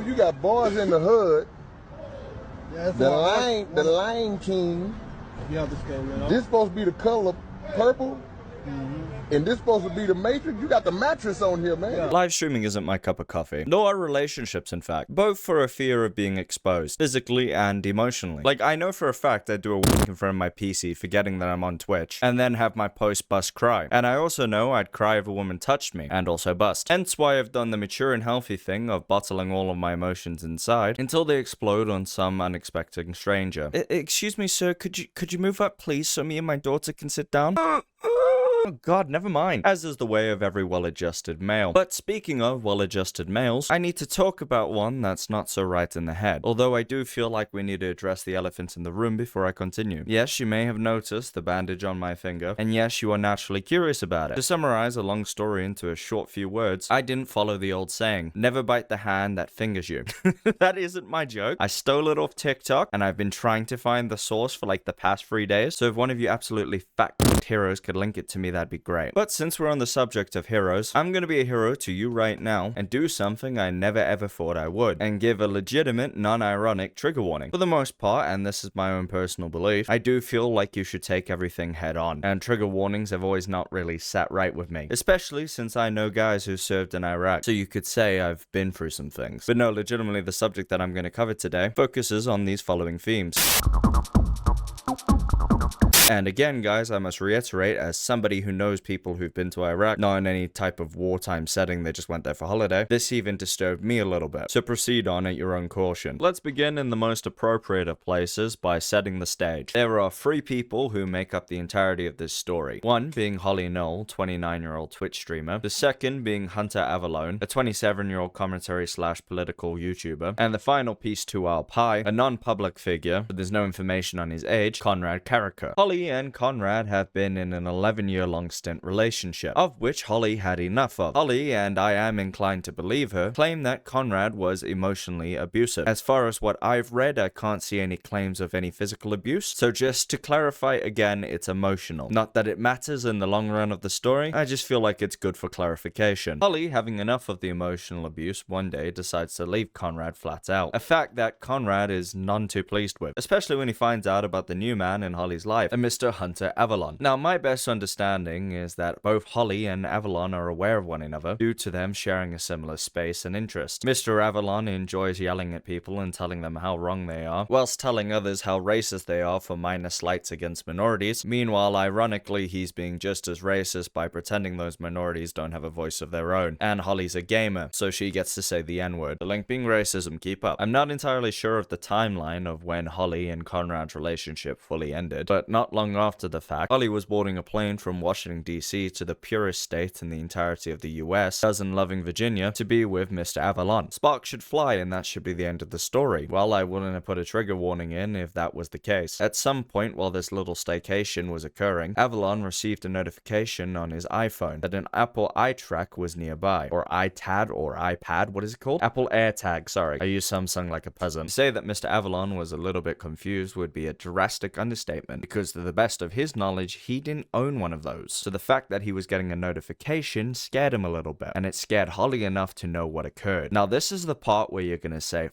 you got boys in the hood. Yeah, The Lion King. This supposed to be the color purple. And this supposed to be the Matrix. You got the mattress on here, man. Yeah. Live streaming isn't my cup of coffee. Nor are relationships, in fact. Both for a fear of being exposed, physically and emotionally. Like, I know for a fact I'd do a walk in front of my PC, forgetting that I'm on Twitch, and then have my post-bust cry. And I also know I'd cry if a woman touched me, and also bust. Hence why I've done the mature and healthy thing of bottling all of my emotions inside, until they explode on some unexpected stranger. Excuse me, sir, could you move up, please, so me and my daughter can sit down? Oh god, never mind. As is the way of every well-adjusted male. But speaking of well-adjusted males, I need to talk about one that's not so right in the head. Although I do feel like we need to address the elephant in the room before I continue. Yes, you may have noticed the bandage on my finger, and yes, you are naturally curious about it. To summarize a long story into a short few words, I didn't follow the old saying, never bite the hand that fingers you. That isn't my joke. I stole it off TikTok, and I've been trying to find the source for like the past 3 days, so if one of you absolutely fact heroes could link it to me, that'd be great. But since we're on the subject of heroes, I'm gonna be a hero to you right now and do something I never ever thought I would, and give a legitimate, non-ironic trigger warning. For the most part, and this is my own personal belief, I do feel like you should take everything head on, and trigger warnings have always not really sat right with me, especially since I know guys who served in Iraq, so you could say I've been through some things. But no, legitimately the subject that I'm gonna cover today focuses on these following themes. And again, guys, I must reiterate, as somebody who knows people who've been to Iraq, not in any type of wartime setting, they just went there for holiday, this even disturbed me a little bit. So proceed on at your own caution. Let's begin in the most appropriate of places by setting the stage. There are 3 people who make up the entirety of this story. One being Holly Knoll, 29-year-old Twitch streamer. The second being Hunter Avalon, a 27-year-old commentary/political YouTuber. And the final piece to our pie, a non-public figure, but there's no information on his age, Conrad Carricker. Holly and Conrad have been in an 11-year-long stint relationship, of which Holly had enough of. Holly, and I am inclined to believe her, claim that Conrad was emotionally abusive. As far as what I've read, I can't see any claims of any physical abuse, so just to clarify again, it's emotional. Not that it matters in the long run of the story, I just feel like it's good for clarification. Holly, having enough of the emotional abuse, one day decides to leave Conrad flat out. A fact that Conrad is none too pleased with, especially when he finds out about the new man in Holly's life, Mr. Hunter Avalon. Now, my best understanding is that both Holly and Avalon are aware of one another, due to them sharing a similar space and interest. Mr. Avalon enjoys yelling at people and telling them how wrong they are, whilst telling others how racist they are for minor slights against minorities. Meanwhile, ironically, he's being just as racist by pretending those minorities don't have a voice of their own. And Holly's a gamer, so she gets to say the N-word. The link being racism, keep up. I'm not entirely sure of the timeline of when Holly and Conrad's relationship fully ended, but not long after the fact, Holly was boarding a plane from Washington, D.C. to the purest state in the entirety of the US, cousin-loving Virginia, to be with Mr. Avalon. Sparks should fly, and that should be the end of the story. Well, I wouldn't have put a trigger warning in if that was the case. At some point while this little staycation was occurring, Avalon received a notification on his iPhone that an Apple iTrack was nearby, or iTad, or iPad, what is it called? Apple AirTag, sorry. I use Samsung like a peasant. To say that Mr. Avalon was a little bit confused would be a drastic understatement, because to the best of his knowledge, he didn't own one of those. So the fact that he was getting a notification scared him a little bit, and it scared Holly enough to know what occurred. Now, this is the part where you're gonna say,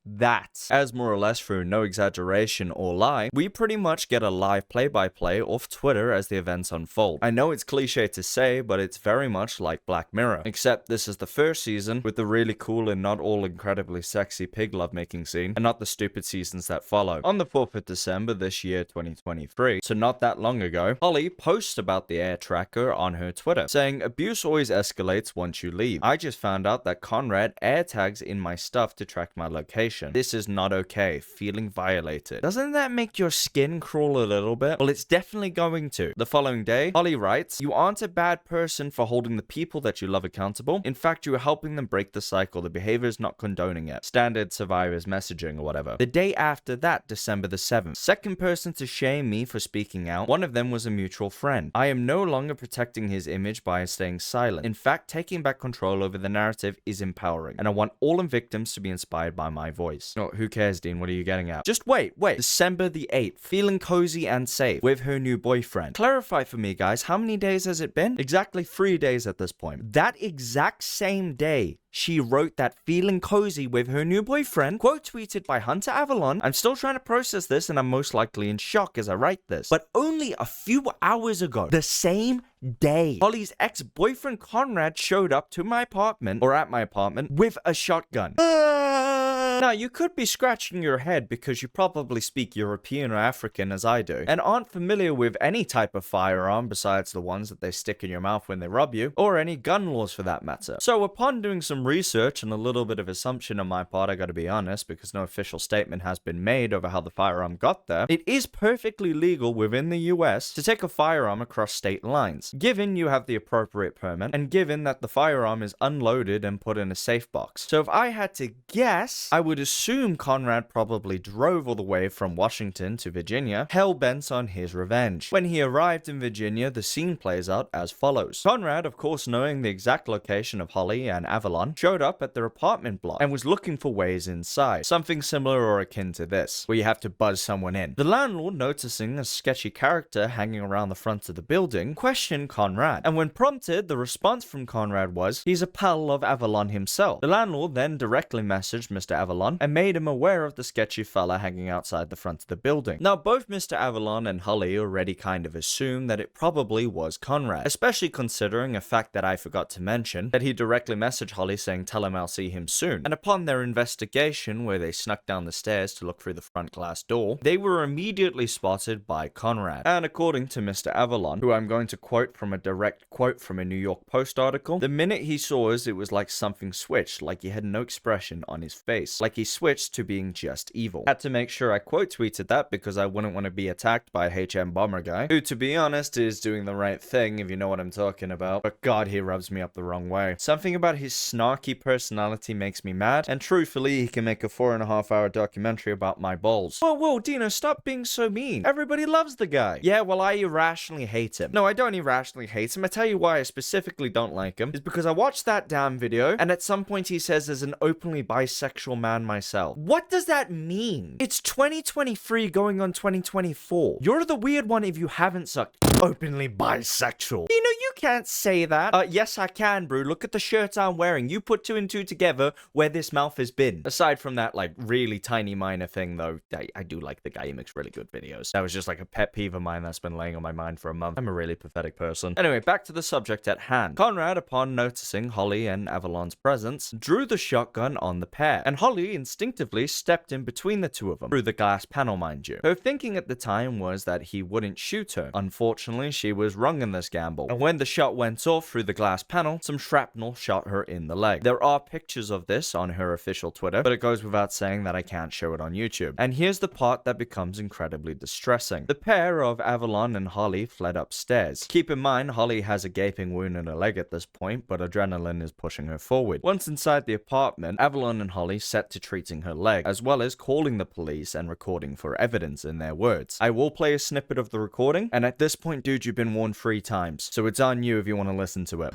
that, as more or less through no exaggeration or lie, we pretty much get a live play-by-play off Twitter as the events unfold. I know it's cliche to say, but it's very much like Black Mirror, except this is the first season with the really cool and not all incredibly sexy pig lovemaking scene, and not the stupid seasons that follow. On the 4th of December this year, 2023, so not that long ago, Holly posts about the air tracker on her Twitter, saying, "Abuse always escalates once you leave. I just found out that Conrad air tags in my stuff to track my location. This is not okay. Feeling violated." Doesn't that make your skin crawl a little bit? Well, it's definitely going to. The following day, Holly writes, "You aren't a bad person for holding the people that you love accountable. In fact, you are helping them break the cycle. The behavior is not condoning it." Standard survivors messaging or whatever. The day after that, December the 7th, second person to shame me for speaking out. One of them was a mutual friend. I am no longer protecting his image by staying silent. In fact, taking back control over the narrative is empowering, and I want all victims to be inspired by my voice. voice. Oh, who cares, Dean? What are you getting at? Just wait. December the 8th. Feeling cozy and safe with her new boyfriend. Clarify for me, guys. How many days has it been? Exactly 3 days at this point. That exact same day, she wrote that feeling cozy with her new boyfriend, quote tweeted by Hunter Avalon. I'm still trying to process this and I'm most likely in shock as I write this. But only a few hours ago, the same day, Holly's ex-boyfriend Conrad showed up to my apartment, or at my apartment, with a shotgun. Now, you could be scratching your head because you probably speak European or African as I do, and aren't familiar with any type of firearm besides the ones that they stick in your mouth when they rob you, or any gun laws for that matter. So upon doing some research and a little bit of assumption on my part, I gotta be honest, because no official statement has been made over how the firearm got there, it is perfectly legal within the US to take a firearm across state lines, given you have the appropriate permit, and given that the firearm is unloaded and put in a safe box. So if I had to guess, I would assume Conrad probably drove all the way from Washington to Virginia, hell-bent on his revenge. When he arrived in Virginia, the scene plays out as follows. Conrad, of course knowing the exact location of Holly and Avalon, showed up at their apartment block and was looking for ways inside. Something similar or akin to this, where you have to buzz someone in. The landlord, noticing a sketchy character hanging around the front of the building, questioned Conrad. And when prompted, the response from Conrad was, he's a pal of Avalon himself. The landlord then directly messaged Mr. Avalon and made him aware of the sketchy fella hanging outside the front of the building. Now, both Mr. Avalon and Holly already kind of assumed that it probably was Conrad, especially considering a fact that I forgot to mention, that he directly messaged Holly saying tell him I'll see him soon. And upon their investigation, where they snuck down the stairs to look through the front glass door, they were immediately spotted by Conrad. And according to Mr. Avalon, who I'm going to quote from a direct quote from a New York Post article, the minute he saw us, it was like something switched, like he had no expression on his face, like he switched to being just evil. Had to make sure I quote tweeted that because I wouldn't want to be attacked by HM Bomber guy, who to be honest is doing the right thing if you know what I'm talking about, but god he rubs me up the wrong way. Something about his snarky personality makes me mad, and truthfully he can make a 4.5-hour documentary about my balls. Whoa, Dino, stop being so mean. Everybody loves the guy. Yeah, well I irrationally hate him. No, I don't irrationally hate him. I tell you why I specifically don't like him, is because I watched that damn video, and at some point he says as an openly bisexual man myself. What does that mean? It's 2023 going on 2024. You're the weird one if you haven't sucked openly bisexual. You know, you can't say that. Yes, I can, bro. Look at the shirt I'm wearing. You put 2 and 2 together where this mouth has been. Aside from that, like, really tiny minor thing, though, I do like the guy. He makes really good videos. That was just like a pet peeve of mine that's been laying on my mind for a month. I'm a really pathetic person. Anyway, back to the subject at hand. Conrad, upon noticing Holly and Avalon's presence, drew the shotgun on the pair, and Holly instinctively stepped in between the two of them, through the glass panel, mind you. Her thinking at the time was that he wouldn't shoot her. Unfortunately, she was wrong in this gamble, and when the shot went off through the glass panel, some shrapnel shot her in the leg. There are pictures of this on her official Twitter, but it goes without saying that I can't show it on YouTube. And here's the part that becomes incredibly distressing. The pair of Avalon and Holly fled upstairs. Keep in mind, Holly has a gaping wound in her leg at this point, but adrenaline is pushing her forward. Once inside the apartment, Avalon and Holly set to treating her leg, as well as calling the police and recording for evidence in their words. I will play a snippet of the recording, and at this point, dude, you've been warned 3 times, so it's on you if you want to listen to it.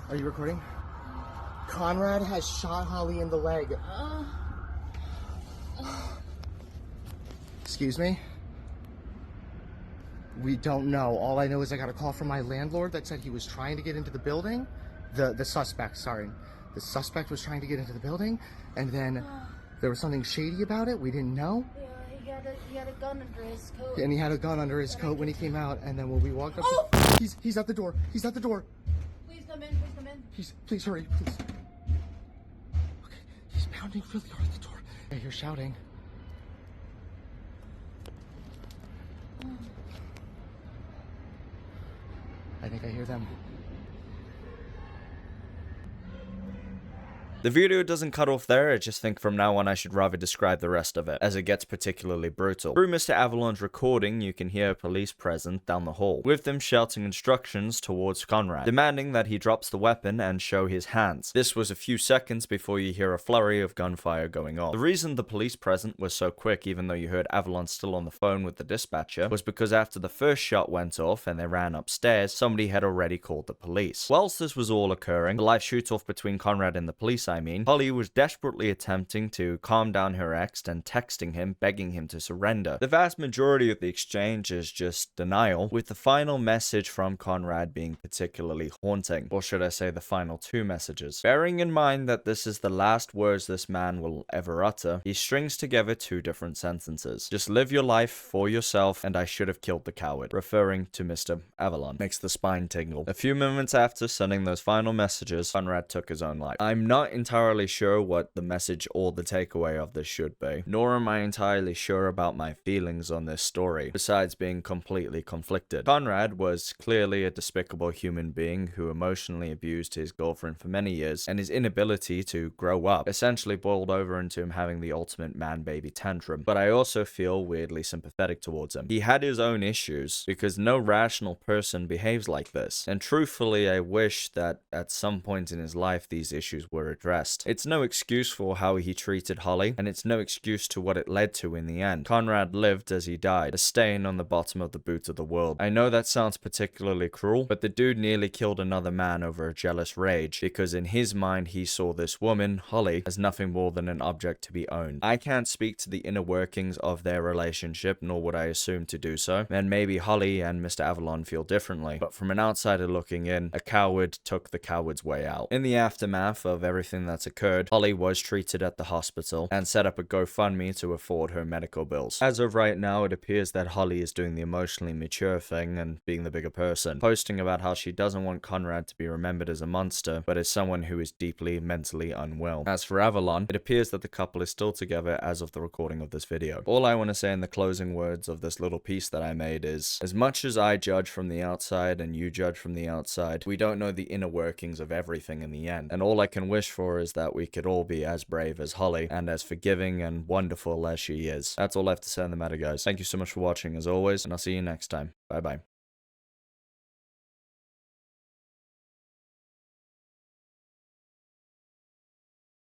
Are you recording? Conrad has shot Holly in the leg. Excuse me? We don't know. All I know is I got a call from my landlord that said he was trying to get into the building. The suspect, sorry. The suspect was trying to get into the building, and then there was something shady about it. We didn't know. Yeah, he had a gun under his coat. And he had a gun under his coat when he came out, and then when we walked up, he's at the door. He's at the door. Please come in. Please come in. Please hurry, please. Okay, he's pounding really hard at the door. I hear shouting. I think I hear them. The video doesn't cut off there, I just think from now on I should rather describe the rest of it, as it gets particularly brutal. Through Mr. Avalon's recording, you can hear police present down the hall, with them shouting instructions towards Conrad, demanding that he drops the weapon and show his hands. This was a few seconds before you hear a flurry of gunfire going off. The reason the police present was so quick, even though you heard Avalon still on the phone with the dispatcher, was because after the first shot went off and they ran upstairs, somebody had already called the police. Whilst this was all occurring, the live shoot-off between Conrad and the police, I mean, Holly was desperately attempting to calm down her ex and texting him, begging him to surrender. The vast majority of the exchange is just denial, with the final message from Conrad being particularly haunting, or should I say the final 2 messages. Bearing in mind that this is the last words this man will ever utter, he strings together 2 different sentences. Just live your life for yourself, and I should have killed the coward, referring to Mr. Avalon. Makes the spine tingle. A few moments after sending those final messages, Conrad took his own life. I'm not entirely sure what the message or the takeaway of this should be, nor am I entirely sure about my feelings on this story, besides being completely conflicted. Conrad was clearly a despicable human being who emotionally abused his girlfriend for many years, and his inability to grow up essentially boiled over into him having the ultimate man-baby tantrum. But I also feel weirdly sympathetic towards him. He had his own issues, because no rational person behaves like this, and truthfully I wish that at some point in his life these issues were addressed. It's no excuse for how he treated Holly, and it's no excuse to what it led to in the end. Conrad lived as he died, a stain on the bottom of the boot of the world. I know that sounds particularly cruel, but the dude nearly killed another man over a jealous rage, because in his mind he saw this woman, Holly, as nothing more than an object to be owned. I can't speak to the inner workings of their relationship, nor would I assume to do so, and maybe Holly and Mr. Avalon feel differently, but from an outsider looking in, a coward took the coward's way out. In the aftermath of everything that's occurred, Holly was treated at the hospital and set up a GoFundMe to afford her medical bills. As of right now, it appears that Holly is doing the emotionally mature thing and being the bigger person, posting about how she doesn't want Conrad to be remembered as a monster, but as someone who is deeply mentally unwell. As for Avalon, it appears that the couple is still together as of the recording of this video. All I want to say in the closing words of this little piece that I made is, as much as I judge from the outside and you judge from the outside, we don't know the inner workings of everything in the end. And all I can wish for is that we could all be as brave as Holly and as forgiving and wonderful as she is. That's all I have to say on the matter, guys. Thank you so much for watching as always, and I'll see you next time. Bye bye.